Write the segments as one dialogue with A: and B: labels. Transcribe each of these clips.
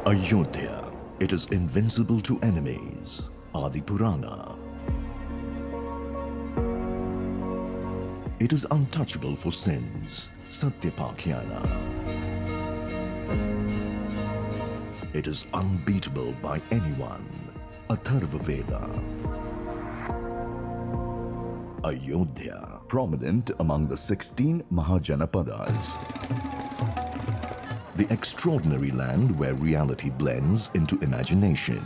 A: Ayodhya, it is invincible to enemies. Adi Purana. It is untouchable for sins. Satyapakhyana. It is unbeatable by anyone. Atharva Veda. Ayodhya, prominent among the 16 Mahajanapadas. The extraordinary land where reality blends into imagination.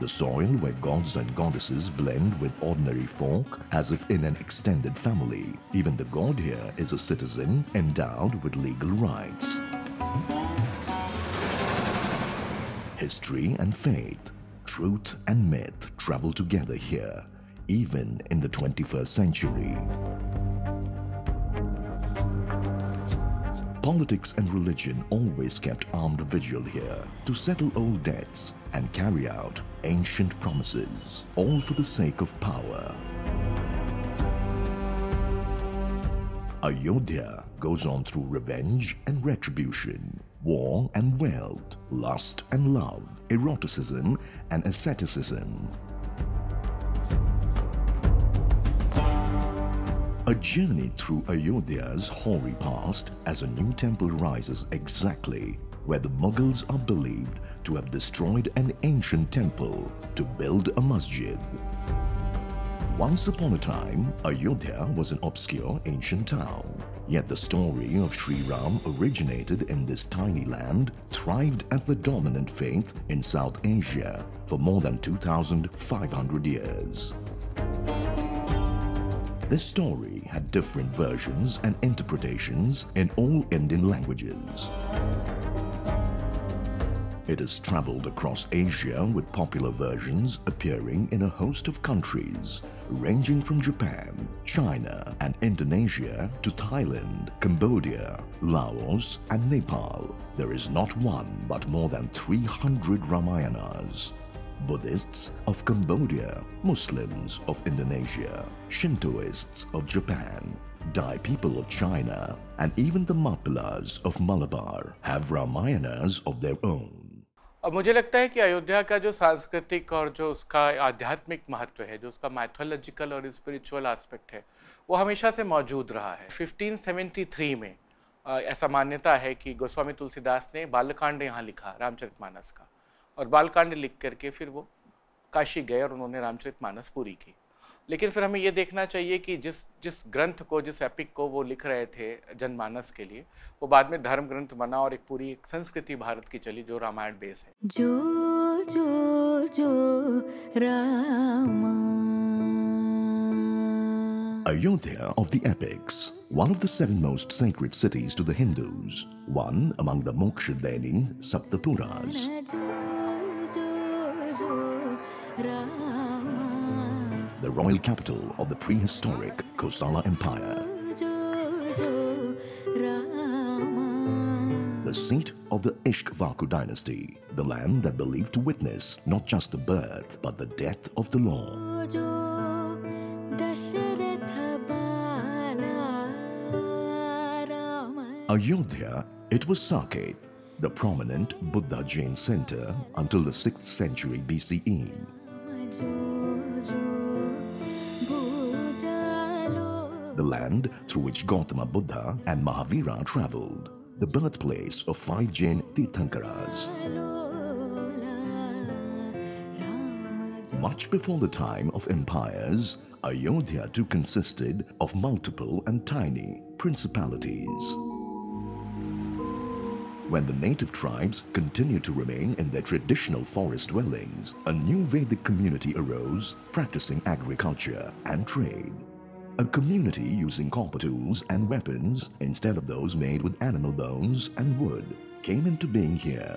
A: The soil where gods and goddesses blend with ordinary folk as if in an extended family. Even the god here is a citizen endowed with legal rights. History and faith, truth and myth travel together here, even in the 21st century. Politics and religion always kept armed vigil here to settle old debts and carry out ancient promises, all for the sake of power. Ayodhya goes on through revenge and retribution, war and wealth, lust and love, eroticism and asceticism. A journey through Ayodhya's hoary past as a new temple rises exactly where the Mughals are believed to have destroyed an ancient temple to build a masjid. Once upon a time, Ayodhya was an obscure ancient town. Yet the story of Sri Ram originated in this tiny land, thrived as the dominant faith in South Asia for more than 2,500 years. This story had different versions and interpretations in all Indian languages. It has traveled across Asia with popular versions appearing in a host of countries, ranging from Japan, China and Indonesia to Thailand, Cambodia, Laos and Nepal. There is not one but more than 300 Ramayanas. Buddhists of Cambodia, Muslims of Indonesia, Shintoists of Japan, Dai people of China, and even the Mappilas of Malabar have Ramayanas of their own.
B: अब मुझे लगता है कि अयोध्या का जो सांस्कृतिक और जो उसका आध्यात्मिक महत्व है, जो उसका मैथोलॉजिकल और स्पिरिचुअल एस्पेक्ट है, वो हमेशा से मौजूद रहा है। 1573 में ऐसा मान्यता है कि गोस्वामी तुलसीदास ने बालकांड यहाँ लिखा, रामचरितमानस का, और बालकांड लिख करके फिर वो काशी गए और उन्होंने रामचरितमानस पूरी की। लेकिन फिर हमें ये देखना चाहिए कि जिस ग्रंथ को, जिस एपिक को वो लिख रहे थे जनमानस के लिए, वो बाद में धर्म ग्रंथ बना और एक पूरी संस्कृति भारत की चली जो रामायण बेस है।
C: जो जो जो Rama.
A: Ayodhya of the epics, one of the 7 most sacred cities to the Hindus, one among the Mokshadeni Saptapuras. The royal capital of the prehistoric Kosala Empire. The seat of the Ishkvaku dynasty, the land that believed to witness not just the birth but the death of the Lord. Ayodhya, it was Saket, the prominent Buddha Jain center until the 6th century BCE. The land through which Gautama Buddha and Mahavira traveled, the birthplace of 5 Jain Tirthankaras. Much before the time of empires, Ayodhya too consisted of multiple and tiny principalities. When the native tribes continued to remain in their traditional forest dwellings, a new Vedic community arose practicing agriculture and trade. A community using copper tools and weapons instead of those made with animal bones and wood came into being here.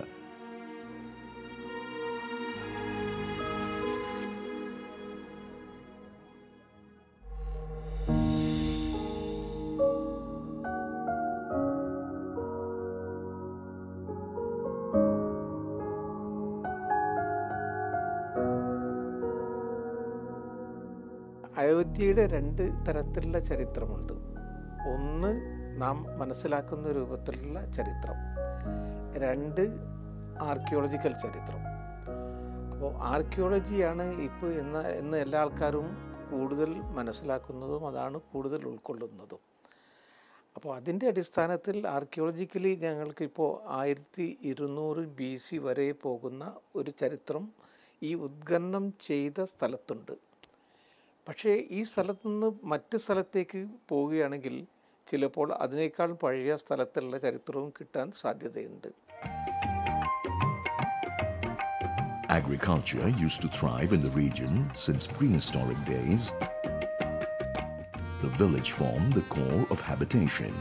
D: അയോധ്യയുടെ 2 തരത്തിലുള്ള ചരിത്രമുണ്ട്. ഒന്ന് നാം മനസ്സിലാക്കുന്ന രൂപത്തിലുള്ള ചരിത്രം, രണ്ട് archaeological ചരിത്രം. അപ്പോൾ ആർക്കിയോളജിയാണ് ഇപ്പോൾ ഇന്ന് എല്ലാ ആൾക്കാരും കൂടുതൽ മനസ്സിലാക്കുന്നതും അതാണ് കൂടുതൽ ഉൾക്കൊള്ളുന്നതും. അപ്പോൾ അതിൻ്റെ അടിസ്ഥാനത്തിൽ ആർക്കിയോളജിക്കലി ഞങ്ങൾക്കിപ്പോൾ 1200 BC വരെ പോകുന്ന ഒരു ചരിത്രം ഈ ഉത്ഖനനം ചെയ്ത സ്ഥലത്തുണ്ട്. പക്ഷേ ഈ സ്ഥലത്തു നിന്ന് മറ്റ് സ്ഥലത്തേക്ക് പോവുകയാണെങ്കിൽ ചിലപ്പോൾ അതിനേക്കാൾ പഴയ സ്ഥലത്തുള്ള ചരിത്രവും കിട്ടാൻ സാധ്യതയുണ്ട്.
A: Agriculture used to thrive in the region since prehistoric days. The village formed the core of habitation.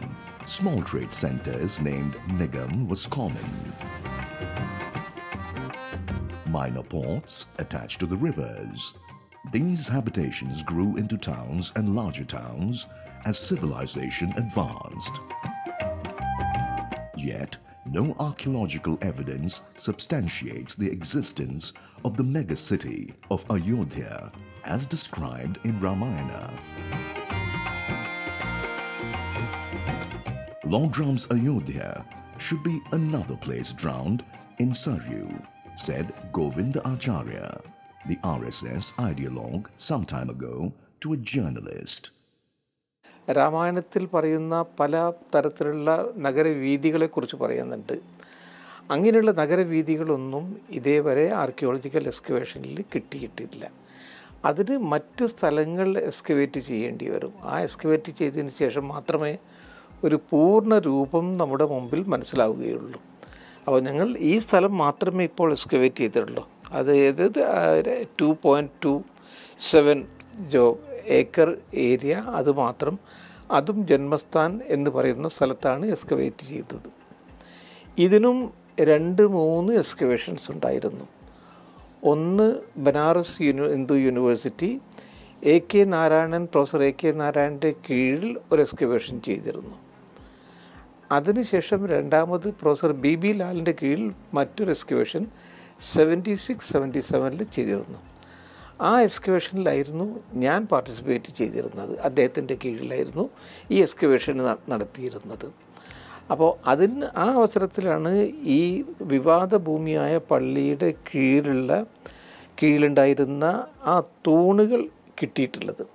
A: Small trade centers named Nigam was common. Minor ports attached to the rivers. These habitations grew into towns and larger towns as civilization advanced. Yet, no archaeological evidence substantiates the existence of the mega-city of Ayodhya as described in Ramayana. Lord Ram's Ayodhya should be another place drowned in Saryu, said Govinda Acharya, the RSS ideologue, some time ago to a journalist.
D: രാമായണത്തിൽ പറയുന്ന പല തരത്തിലുള്ള നഗരവീഥികളെക്കുറിച്ച് പറയുന്നുണ്ട്. അങ്ങനെയുള്ള നഗരവീഥികളൊന്നും ഇതേവരെ archaeological എക്സ്കവേഷനിൽ കിട്ടിയിട്ടില്ല. അതിന് മറ്റ് സ്ഥലങ്ങൾ എക്സ്കവേറ്റ് ചെയ്യേണ്ടി വരും. ആ എക്സ്കവേറ്റ് ചെയ്തതിന് ശേഷം മാത്രമേ ഒരു പൂർണ്ണ രൂപം നമ്മുടെ മുമ്പിൽ മനസ്സിലാവുകയുള്ളൂ. അപ്പോൾ ഞങ്ങൾ ഈ സ്ഥലം മാത്രമേ ഇപ്പോൾ എക്സ്കവേറ്റ് ചെയ്തിട്ടുള്ളൂ. അത് 2.27 ഏക്കർ ഏരിയ, അതുമാത്രം, അതും ജന്മസ്ഥാൻ എന്ന് പറയുന്ന സ്ഥലത്താണ് എക്സ്കവേറ്റ് ചെയ്തത്. ഇതിനും 2-3 എക്സ്കവേഷൻസ് ഉണ്ടായിരുന്നു. ഒന്ന് Banaras Hindu university professor AK നാരായണൻ്റെ കീഴിൽ ഒരു എക്സ്കവേഷൻ ചെയ്തിരുന്നു. അതിനുശേഷം രണ്ടാമത് പ്രൊഫസർ BB ലാലിൻ്റെ കീഴിൽ മറ്റൊരു എക്സ്കവേഷൻ 76-77 ചെയ്തിരുന്നു. ആ എക്സ്കവേഷനിലായിരുന്നു ഞാൻ പാർട്ടിസിപ്പേറ്റ് ചെയ്തിരുന്നത്. അദ്ദേഹത്തിൻ്റെ കീഴിലായിരുന്നു ഈ എക്സ്കവേഷൻ നടത്തിയിരുന്നത്. അപ്പോൾ ആ അവസരത്തിലാണ് ഈ വിവാദ ഭൂമിയായ പള്ളിയുടെ കീഴിലുണ്ടായിരുന്ന ആ തൂണുകൾ കിട്ടിയിട്ടുള്ളത്.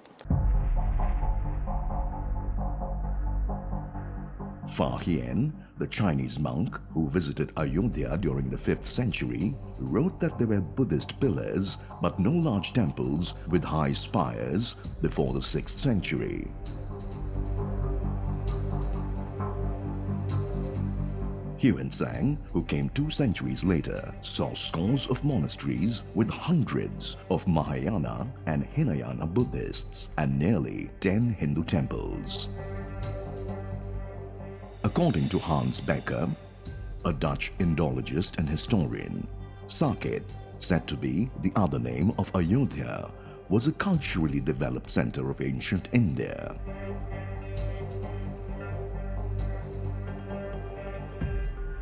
A: Fa Hien, the Chinese monk who visited Ayodhya during the 5th century, wrote that there were Buddhist pillars but no large temples with high spires before the 6th century. Huinsang, who came 2 centuries later, saw scores of monasteries with hundreds of Mahayana and Hinayana Buddhists and nearly 10 Hindu temples. According to Hans Becker, a Dutch Indologist and historian, Saket, said to be the other name of Ayodhya, was a culturally developed center of ancient India.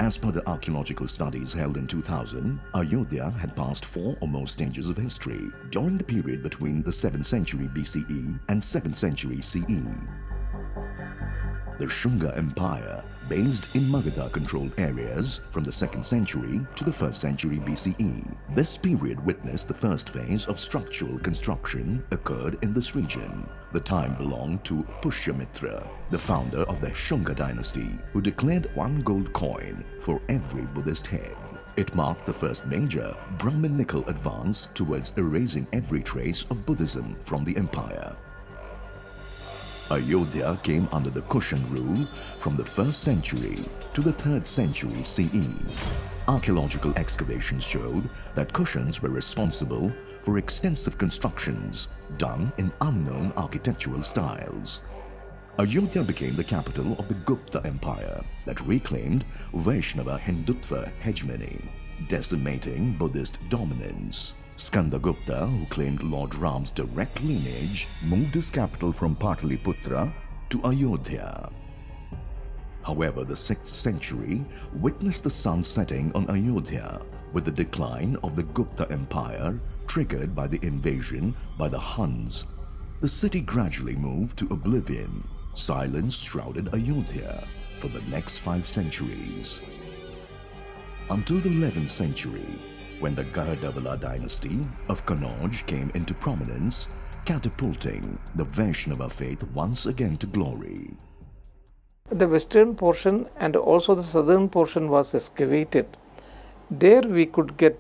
A: As per the archaeological studies held in 2000, Ayodhya had passed 4 or more stages of history during the period between the 7th century BCE and 7th century CE. The Shunga Empire, based in Magadha-controlled areas from the 2nd century to the 1st century BCE. This period witnessed the first phase of structural construction occurred in this region. The time belonged to Pushyamitra, the founder of the Shunga dynasty, who declared 1 gold coin for every Buddhist head. It marked the first major Brahminical advance towards erasing every trace of Buddhism from the empire. Ayodhya came under the Kushan rule from the 1st century to the 3rd century CE. Archaeological excavations showed that Kushans were responsible for extensive constructions done in unknown architectural styles. Ayodhya became the capital of the Gupta Empire that reclaimed Vaishnava Hindutva hegemony, decimating Buddhist dominance. Skandagupta, who claimed Lord Ram's direct lineage, moved his capital from Pataliputra to Ayodhya. However, the 6th century witnessed the sun setting on Ayodhya with the decline of the Gupta Empire triggered by the invasion by the Huns. The city gradually moved to oblivion, silence shrouded Ayodhya for the next 5 centuries. Until the 11th century, when the Gahadavala dynasty of Kannauj came into prominence, catapulting the Vaishnava faith once again to glory.
D: The western portion and also the southern portion was excavated. There we could get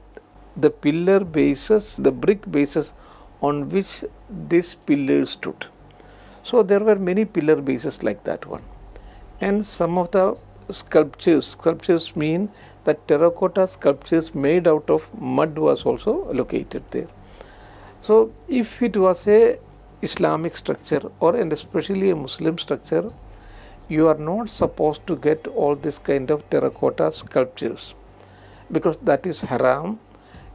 D: the pillar bases, the brick bases on which this pillar stood. So there were many pillar bases like that one. And some of the sculptures mean that terracotta sculptures made out of mud was also located there. So if it was a Islamic structure or and especially a Muslim structure, you are not supposed to get all this kind of terracotta sculptures because that is haram.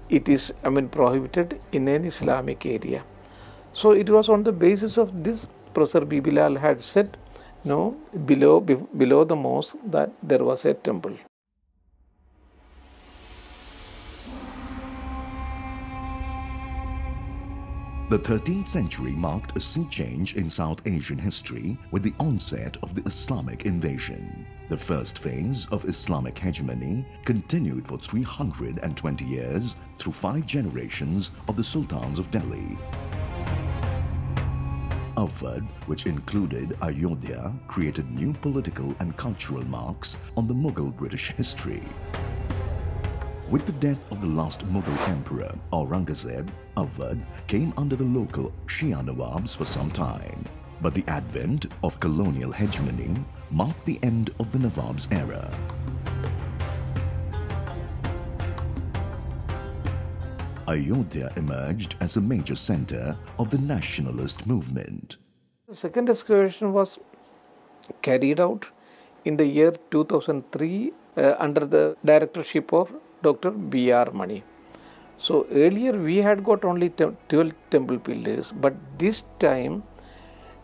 D: It is prohibited in an Islamic area. So it was on the basis of this Professor Bibilal had said, no, below the mosque that there was a temple.
A: The 13th century marked a sea change in South Asian history with the onset of the Islamic invasion. The first phase of Islamic hegemony continued for 320 years through 5 generations of the Sultans of Delhi. Awadh, which included Ayodhya, created new political and cultural marks on the Mughal British history. With the death of the last Mughal emperor, Aurangzeb, Awadh came under the local Shia Nawabs for some time. But the advent of colonial hegemony marked the end of the Nawabs era. Ayodhya emerged as a major center of the nationalist movement.
D: The second excavation was carried out in the year 2003 under the directorship of Dr. B.R. Mani. So earlier we had got only 12 temple pillars, but this time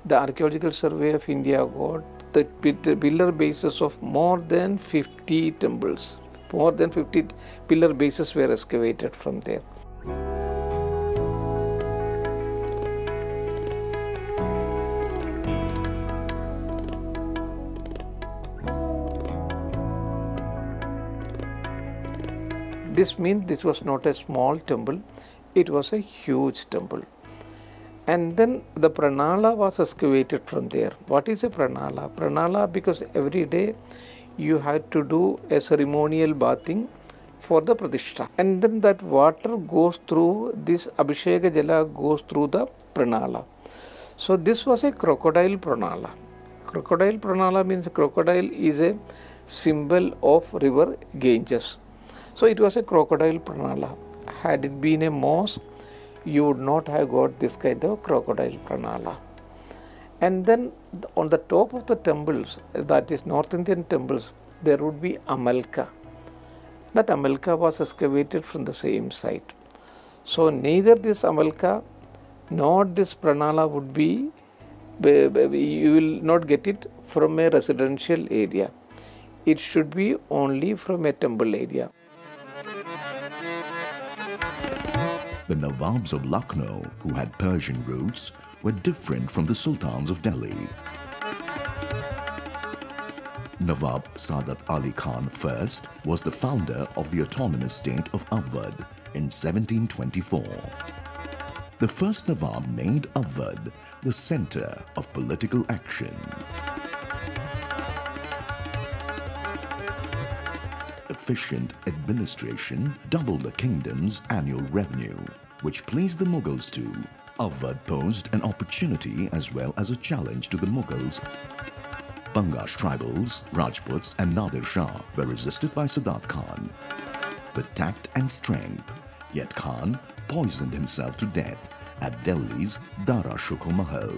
D: the Archaeological Survey of India got the pillar bases of more than 50 temples. More than 50 pillar bases were excavated from there. This means this was not a small temple, it was a huge temple. And then the pranala was excavated from there. What is a pranala? Pranala, because every day you had to do a ceremonial bathing for the pratishtha. And then that water goes through, this Abhisheka Jala goes through the pranala. So this was a crocodile pranala. Crocodile pranala means crocodile is a symbol of river Ganges. So it was a crocodile pranala. Had it been a mosque, you would not have got this kind of crocodile pranala. And then on the top of the temples, that is North Indian temples, there would be amalka. That amalka was excavated from the same site. So neither this amalka nor this pranala would be, you will not get it from a residential area. It should be only from a temple area.
A: The Nawabs of Lucknow, who had Persian roots, were different from the Sultans of Delhi. Nawab Sadat Ali Khan I was the founder of the autonomous state of Awadh in 1724. The first Nawab made Awadh the center of political action. Efficient administration doubled the kingdom's annual revenue, which pleased the Mughals too. Awadh posed an opportunity as well as a challenge to the Mughals. Bangash tribals, Rajputs and Nadir Shah were resisted by Sadat Khan. With tact and strength, yet Khan poisoned himself to death at Delhi's Dara Shukho Mahal.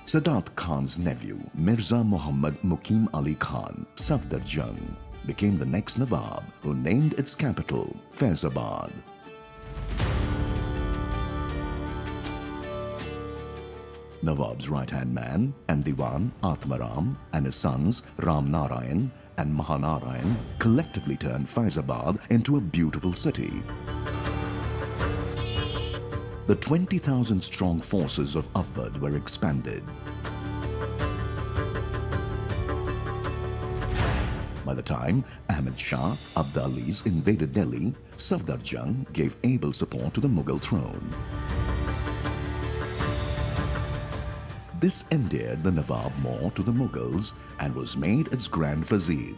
A: Sadat Khan's nephew, Mirza Muhammad Mukim Ali Khan, Safdar Jung, became the next Nawab who named its capital Faizabad. Nawab's right-hand man and Diwan Atmaram and his sons Ram Narayan and Mahanarayan collectively turned Faizabad into a beautiful city. the 20,000 strong forces of Awadh were expanded. By the time Ahmed Shah Abdalis invaded Delhi, Safdarjung gave able support to the Mughal throne. This endeared the Nawab more to the Mughals and was made its Grand Vizier.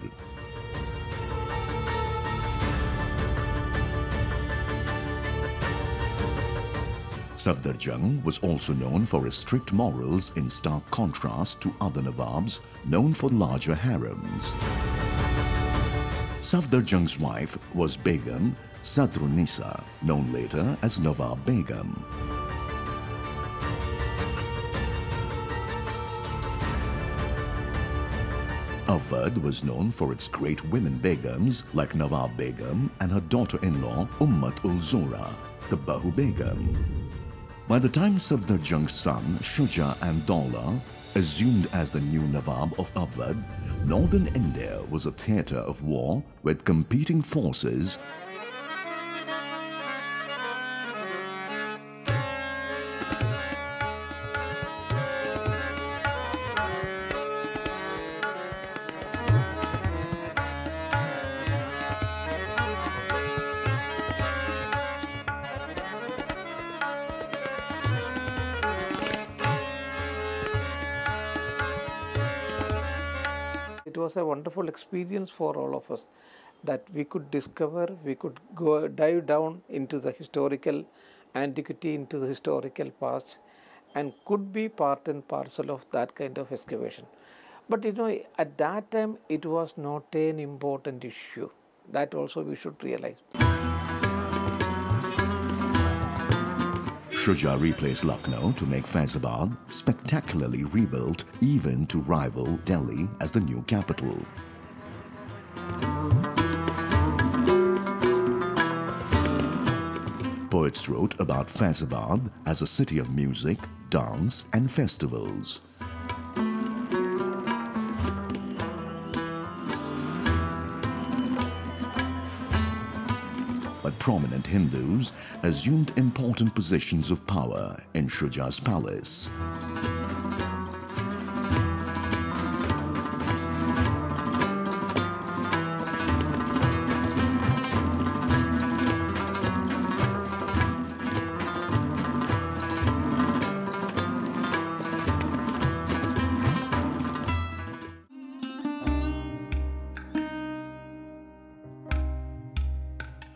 A: Safdarjung was also known for his strict morals, in stark contrast to other Nawabs known for larger harems. Safdarjung's wife was Begum Sadrunnisa, known later as Nawab Begum. Awadh was known for its great women Begums like Nawab Begum and her daughter-in-law Ummat-ul-Zura, the Bahu Begum. By the time Safdarjung's son Shuja and Daula assumed as the new Nawab of Awadh, northern India was a theatre of war with competing forces.
D: It was a wonderful experience for all of us that we could discover, we could go dive down into the historical antiquity, into the historical past, and could be part and parcel of that kind of excavation. But you know, at that time it was not an important issue. That also we should realize.
A: Shuja replaced Lucknow to make Faizabad spectacularly rebuilt, even to rival Delhi as the new capital. Poets wrote about Faizabad as a city of music, dance and festivals. But prominent Hindus assumed important positions of power in Shuja's palace.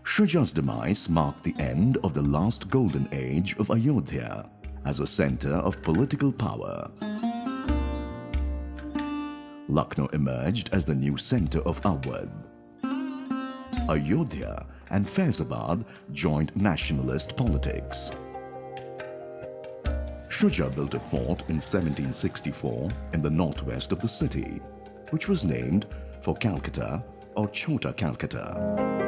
A: Shuja's demise marked the end of the last golden age of Ayodhya as a center of political power. Lucknow emerged as the new center of Awadh. Ayodhya and Faizabad joined nationalist politics. Shuja built a fort in 1764 in the northwest of the city, which was named for Calcutta or Chota Calcutta.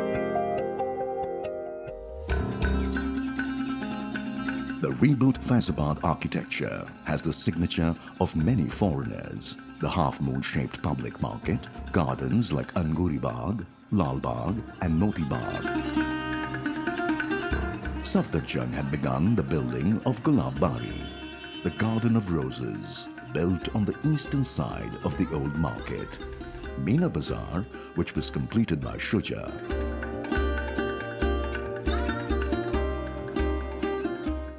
A: The rebuilt Faizabad architecture has the signature of many foreigners. The half-moon-shaped public market, gardens like Anguri Bagh, Lal Bagh and Moti Bagh. Safdarjung had begun the building of Gulab Bari, the Garden of Roses, built on the eastern side of the old market. Meena Bazaar, which was completed by Shuja.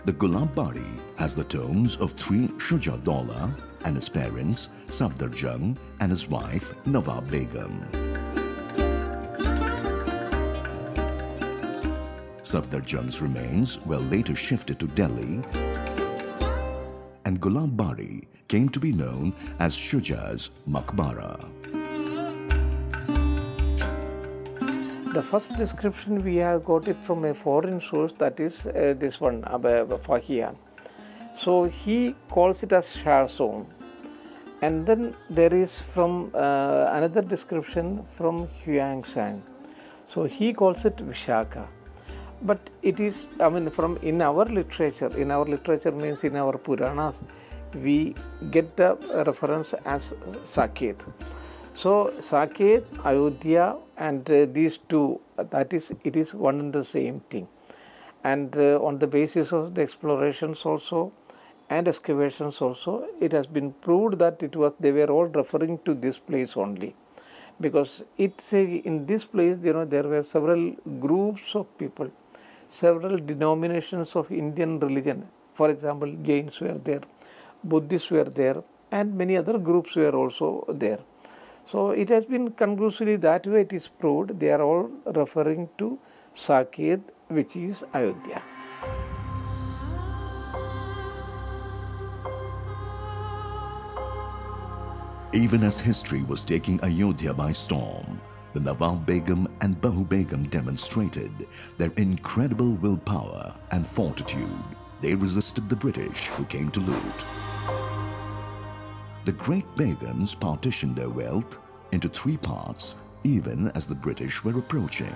A: The Gulab Bari has the tombs of three Shuja Daula and his parents Safdarjung and his wife Nawab Begum. Safdarjung's remains were later shifted to Delhi, and Gulab Bari came to be known as Shuja's Maqbara.
D: The first description we have got it from a foreign source, that is this one, Fahian. So he calls it as Shah Zone. And then there is from another description from Huang Sang. So he calls it Vishaka. But it is, I mean, from in our literature means in our Puranas, we get the reference as Saket. So Saket, Ayodhya and these two, that is, it is one and the same thing. And on the basis of the explorations also and excavations also, it has been proved that they were all referring to this place only, because in this place, there were several groups of people, several denominations of Indian religion. For example, Jains were there, Buddhists were there, and many other groups were also there. So it has been conclusively that way it is proved. They are all referring to Saket, which is Ayodhya.
A: Even as history was taking Ayodhya by storm, the Nawab Begum and Bahu Begum demonstrated their incredible willpower and fortitude. They resisted the British who came to loot. The great Begums partitioned their wealth into 3 parts even as the British were approaching.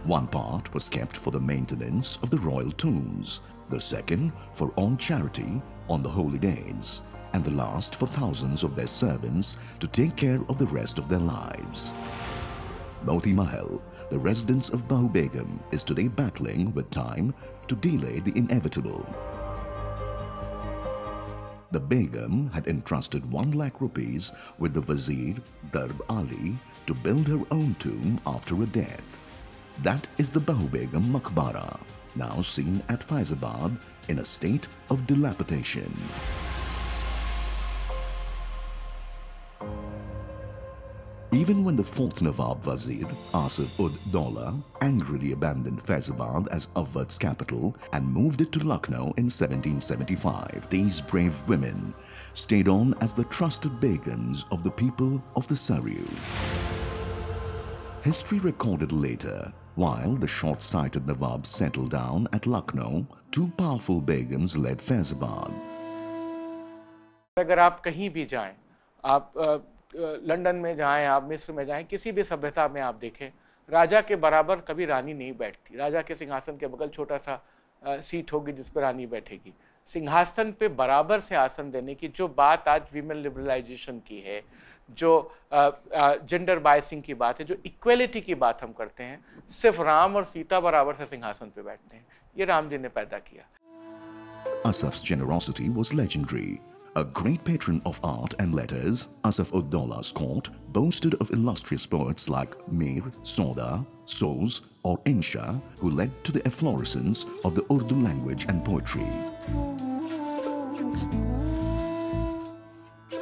A: One part was kept for the maintenance of the royal tombs, the second for on charity on the holy days, and the last for thousands of their servants to take care of the rest of their lives. Moti Mahal, the residence of Bahu Begum, is today battling with time to delay the inevitable. The Begum had entrusted 1 lakh rupees with the Wazir Darb Ali to build her own tomb after her death. That is the Bahu Begum Maqbara, now seen at Faizabad in a state of dilapidation. Even when the 4th Nawab Wazir, Asif ud Daula, angrily abandoned Faizabad as Awadh's capital and moved it to Lucknow in 1775, these brave women stayed on as the trusted Begums of the people of the Saryu. History recorded later, while the short-sighted Nawabs settled down at Lucknow, 2 powerful Begums led Faizabad.
B: अगर आप कहीं भी जाएं, आप London में जाएं, आप मिस्र में जाएं, किसी भी सभ्यता में आप देखें, राजा के बराबर कभी रानी नहीं बैठती। राजा के सिंहासन के बगल छोटा सा सीट होगी जिस पर रानी बैठेगी। सिंहासन पे बराबर से आसन देने की जो बात आज वीमेन लिबरलाइजेशन की है, जो जेंडर बायसिंग की बात है, जो इक्वेलिटी की बात हम करते हैं, सिर्फ राम और सीता बराबर से सिंहासन पे बैठते हैं। ये राम जी ने पैदा किया।
A: Asaf's generosity was legendary. A great patron of art and letters, Asaf ud Daula's court boasted of illustrious poets like Mir, Soda, Soz or Insha, who led to the efflorescence of the Urdu language and poetry.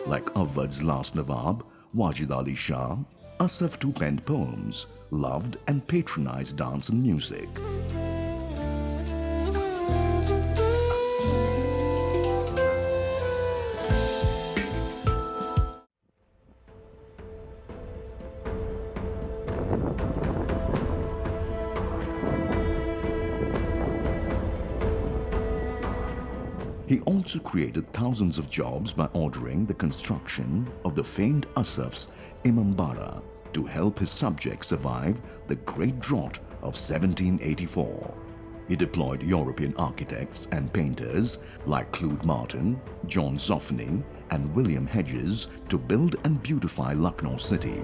A: Like Awadh's last Nawab, Wajid Ali Shah, Asaf too penned poems, loved and patronized dance and music. He also created thousands of jobs by ordering the construction of the famed Asaf's Imambara to help his subjects survive the Great Drought of 1784. He deployed European architects and painters like Claude Martin, John Zoffany, and William Hedges to build and beautify Lucknow city.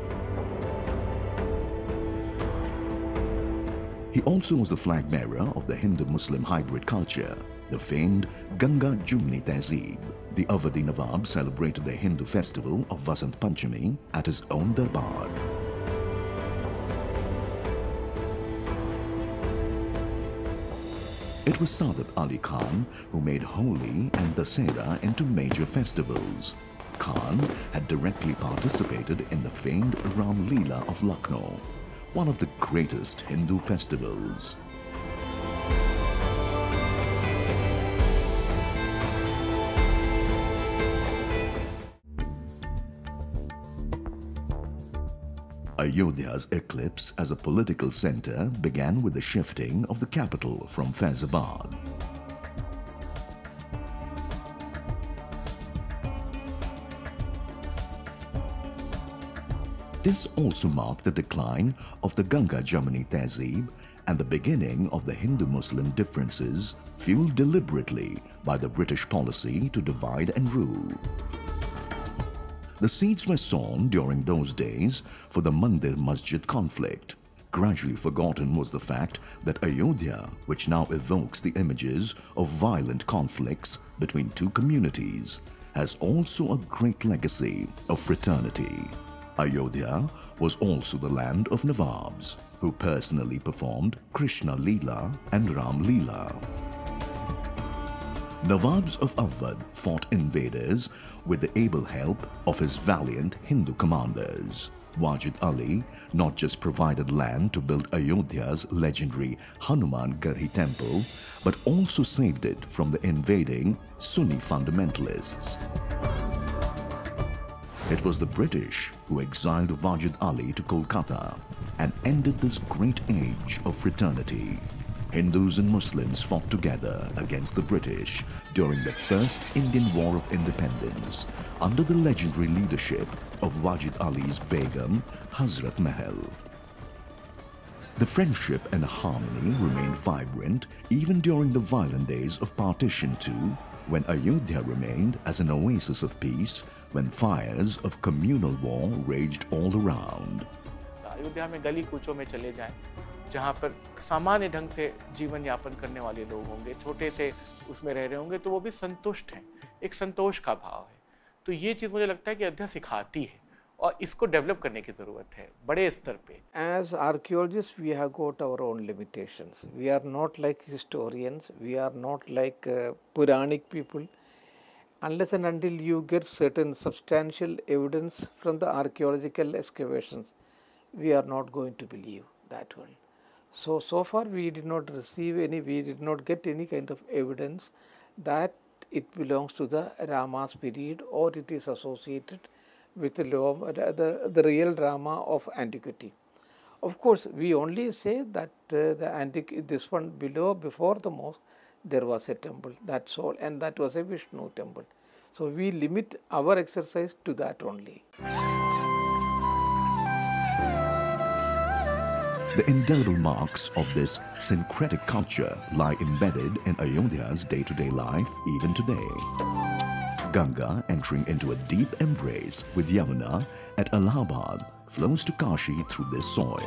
A: He also was the flag bearer of the Hindu-Muslim hybrid culture, the famed Ganga Jumni Tehzeeb. The Awadhi Nawab celebrated the Hindu festival of Vasant Panchami at his own darbar. It was Saadat Ali Khan who made Holi and Dasera into major festivals. Khan had directly participated in the famed Ram Leela of Lucknow, one of the greatest Hindu festivals. Ayodhya's eclipse as a political center began with the shifting of the capital from Faizabad. This also marked the decline of the Ganga Jamuni Tehzeeb and the beginning of the Hindu-Muslim differences fueled deliberately by the British policy to divide and rule. The seeds were sown during those days for the Mandir Masjid conflict. Gradually forgotten was the fact that Ayodhya, which now evokes the images of violent conflicts between two communities, has also a great legacy of fraternity. Ayodhya was also the land of Nawabs, who personally performed Krishna Leela and Ram Leela. Nawabs of Awadh fought invaders with the able help of his valiant Hindu commanders. Wajid Ali not just provided land to build Ayodhya's legendary Hanuman Garhi temple, but also saved it from the invading Sunni fundamentalists. It was the British who exiled Wajid Ali to Kolkata and ended this great age of fraternity. Hindus and Muslims fought together against the British during the First Indian War of Independence under the legendary leadership of Wajid Ali's Begum, Hazrat Mahal. The friendship and harmony remained vibrant even during the violent days of Partition II, when Ayodhya remained as an oasis of peace when fires of communal war raged all around.
B: Ayodhya में गली कूचों में चले जाएं, जहाँ पर सामान्य ढंग से जीवन यापन करने वाले लोग होंगे, छोटे से उसमें रह रहे होंगे, तो वो भी संतुष्ट हैं, एक संतोष का भाव है। तो ये चीज़ मुझे लगता है कि अयोध्या सिखाती है और इसको डेवलप करने की ज़रूरत है बड़े स्तर पे।
D: As archaeologists, we have got our own limitations. We are not like historians. We are not like Puranic people. Unless and until you get certain substantial evidence from the archaeological excavations, we are not going to believe that one. So far we did not receive any, we did not get any kind of evidence that it belongs to the Rama's period or it is associated with the real Rama of antiquity. Of course, we only say that this one below, before the mosque, there was a temple, that's all, and that was a Vishnu temple. So we limit our exercise to that only.
A: The indelible marks of this syncretic culture lie embedded in Ayodhya's day-to-day life even today. Ganga, entering into a deep embrace with Yamuna at Allahabad, flows to Kashi through this soil.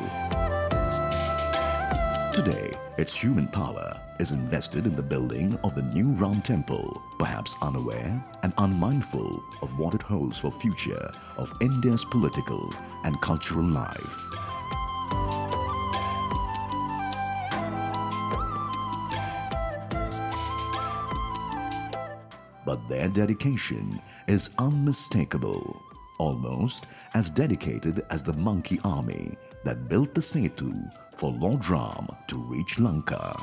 A: Today, its human power is invested in the building of the new Ram temple, perhaps unaware and unmindful of what it holds for future of India's political and cultural life. But their dedication is unmistakable, almost as dedicated as the monkey army that built the Setu for Lord Ram to reach Lanka.